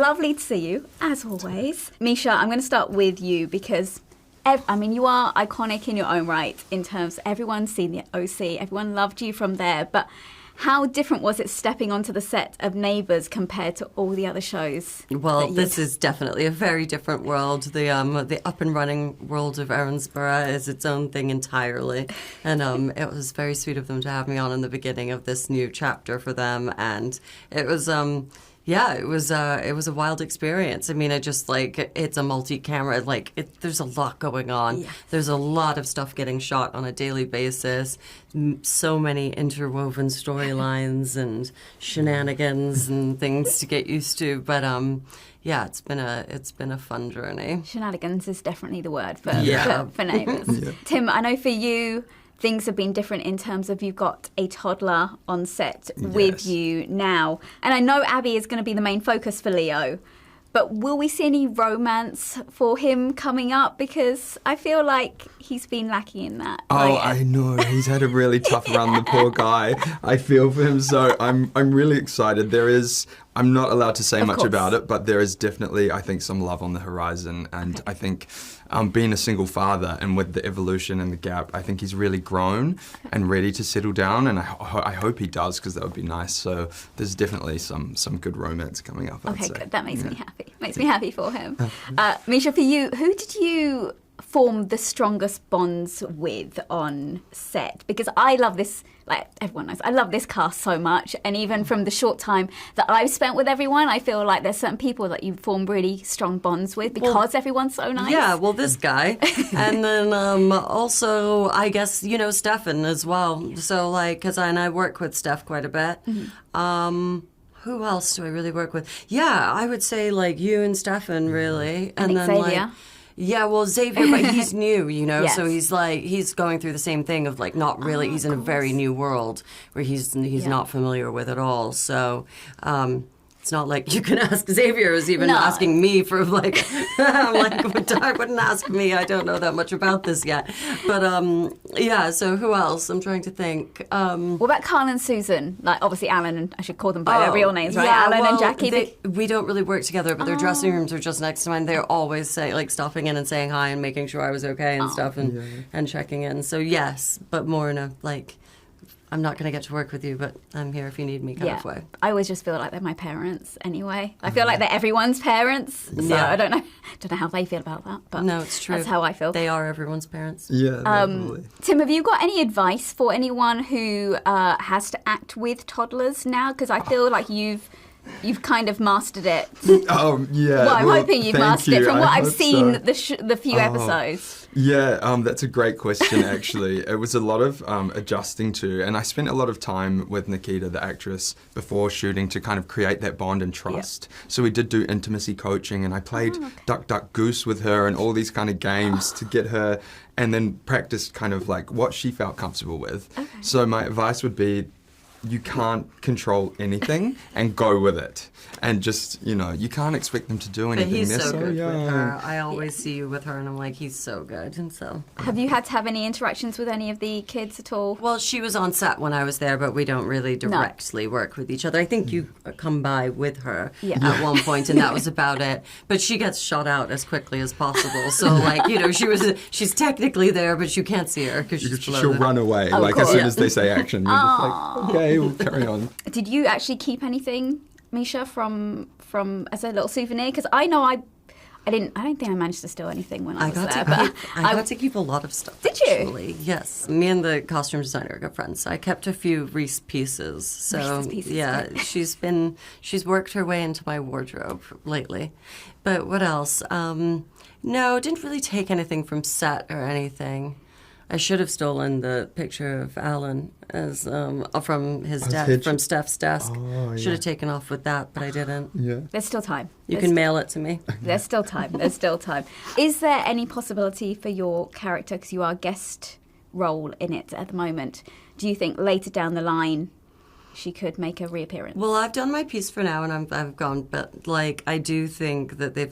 lovely to see you, as always. Mischa, I'm going to start with you because, you are iconic in your own right in terms everyone's seen the OC, everyone loved you from there, but how different was it stepping onto the set of Neighbours compared to all the other shows? Well, this is definitely a very different world. The up and running world of Erinsborough is its own thing entirely, and it was very sweet of them to have me on in the beginning of this new chapter for them, and it was. It was a wild experience. I mean, it's a multi-camera, there's a lot going on. Yes. There's a lot of stuff getting shot on a daily basis. So many interwoven storylines and shenanigans and things to get used to. But it's been a fun journey. Shenanigans is definitely the word for Neighbours. Yeah. Tim, I know for you, things have been different in terms of you've got a toddler on set with you now. And I know Abby is going to be the main focus for Leo. But will we see any romance for him coming up? Because I feel like he's been lacking in that. Oh, I know. He's had a really tough run, the poor guy. I feel for him. So I'm really excited. I'm not allowed to say much about it, but there is definitely, I think, some love on the horizon. And I think being a single father and with the evolution and the gap, I think he's really grown and ready to settle down. And I hope he does, because that would be nice. So there's definitely some good romance coming up, I'd say. Good. That makes me happy. Makes me happy for him. Mischa, for you, who did you form the strongest bonds with on set? Because I love this, like everyone knows, I love this cast so much. And even from the short time that I've spent with everyone, I feel like there's certain people that you form really strong bonds with because everyone's so nice. Yeah, well, this guy. And then also, I guess, Stefan as well. Yeah. So, I work with Steph quite a bit. Mm-hmm. Who else do I really work with? Yeah, I would say, you and Stefan, really. And then, Xavier. Xavier, but he's new, Yes. so he's going through the same thing of not really, he's in a very new world where he's not familiar with at all. So, it's not like you can ask Xavier is even asking me for I'm like, I wouldn't ask me. I don't know that much about this yet. But so who else? I'm trying to think. What about Carl and Susan? Obviously Alan, and I should call them by their real names, right? Yeah, Alan and Jackie. We don't really work together, but their dressing rooms are just next to mine. They're always stopping in and saying hi and making sure I was okay and stuff and checking in. So yes, but more in a I'm not going to get to work with you, but I'm here if you need me kind of way. I always just feel like they're my parents anyway. I feel like they're everyone's parents. So I don't know how they feel about that. But no, it's true. That's how I feel. They are everyone's parents. Yeah, definitely. Tim, have you got any advice for anyone who has to act with toddlers now? Because I feel like you've kind of mastered it. Oh, yeah. Well, I'm hoping you've mastered it from what I've seen the few episodes. Yeah, that's a great question, actually. It was a lot of adjusting to, and I spent a lot of time with Nikita, the actress, before shooting to kind of create that bond and trust. Yep. So we did do intimacy coaching, and I played Duck, Duck, Goose with her and all these kind of games to get her, and then practiced kind of what she felt comfortable with. Okay. So my advice would be, you can't control anything and go with it. And just, you can't expect them to do anything. But he's They're so good young. with her. I always see you with her and I'm like, he's so good. And so. Have you had to have any interactions with any of the kids at all? Well, she was on set when I was there, but we don't really directly work with each other. I think you come by with her at one point, and that was about it. But she gets shot out as quickly as possible. So, she's technically there, but you can't see her because she'll run away. As soon as they say action, you're just like, okay, we'll carry on. Did you actually keep anything, Mischa, from as a little souvenir? Because I know I don't think I managed to steal anything when I was there. I got to keep a lot of stuff. Did you? Actually. Yes. Me and the costume designer are good friends. I kept a few Reese pieces. So Reese's pieces, yeah, she's worked her way into my wardrobe lately. But what else? No, didn't really take anything from set or anything. I should have stolen the picture of Alan from his desk, from Steph's desk. Oh, should have taken off with that, but I didn't. Yeah. There's still time. You can mail it to me. There's still time. There's still time. Is there any possibility for your character, because you are a guest role in it at the moment, do you think later down the line she could make a reappearance? Well, I've done my piece for now and I've gone, but I do think that they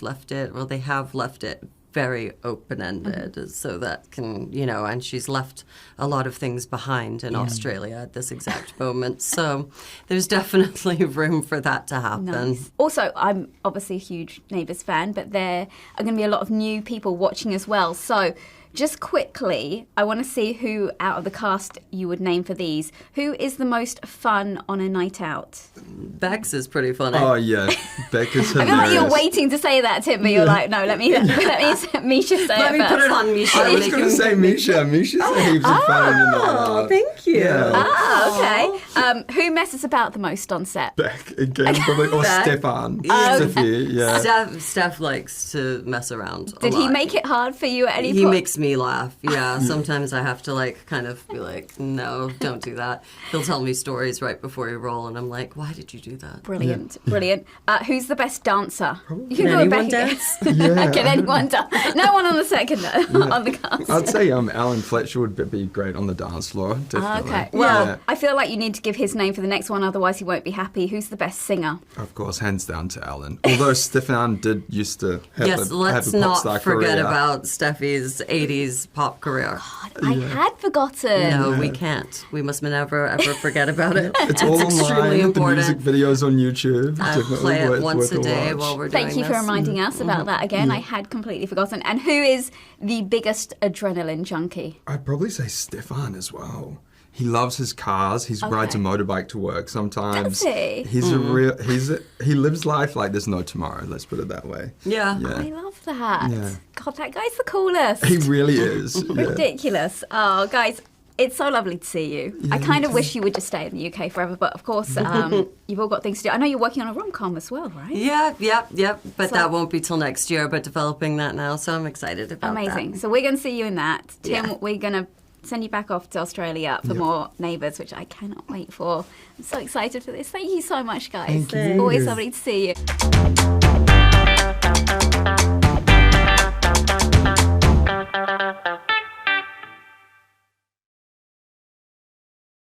have left it very open-ended, so that can, and she's left a lot of things behind in Australia at this exact moment. So there's definitely room for that to happen. Nice. Also, I'm obviously a huge Neighbours fan, but there are going to be a lot of new people watching as well. So just quickly, I want to see who out of the cast you would name for these. Who is the most fun on a night out? Bex is pretty funny. Oh, yeah. Beck is hilarious. I feel like you're waiting to say that, Tim, but you're like, no, let me Mischa say Let it me first. put it on Mischa. I was going to say Mischa. Mischa's heaps of fun in the night out. Thank you. Yeah. Okay. Who messes about the most on set? Beck again, probably, or Beck. Stefan. Okay. Yeah. Steph likes to mess around. Did a he lot. make it hard for you at any He point? makes me laugh. Yeah, sometimes I have to kind of be like, no, don't do that. He'll tell me stories right before we roll, and I'm like, why did you do that? Brilliant. Who's the best dancer? You Can go with anyone Becky. dance? Yeah. Can anyone dance? No one on the second on the cast. I'd say Alan Fletcher would be great on the dance floor, definitely. Okay. Well, Yeah. I feel like you need to give his name for the next one, otherwise he won't be happy. Who's the best singer? Of course, hands down to Alan. Although Stefan did used to have Yes, a let's pop not star forget career. about Steffi's 80s pop career. God, I had forgotten. No, we can't. We must never, ever forget about it. It's all extremely online. important. The music videos on YouTube. I Definitely play it worth once a watch. day while we're doing Thank you this. for reminding us about that again. I had completely forgotten. And who is the biggest adrenaline junkie? I'd probably say Stefan as well. He loves his cars. He rides a motorbike to work sometimes. Does he? He's he lives life like there's no tomorrow. Let's put it that way. Yeah. I love that. Yeah. God, that guy's the coolest. He really is. Yeah. Ridiculous. Oh, guys, it's so lovely to see you. I kind of wish you would just stay in the UK forever, but of course, you've all got things to do. I know you're working on a rom-com as well, right? Yep. But So- that won't be till next year, but developing that now, so I'm excited about Amazing. that. So we're going to see you in that. Tim, Yeah. we're going to send you back off to Australia for more Neighbours, which I cannot wait for. I'm so excited for this. Thank you so much, guys. Thank you. Always lovely to see you.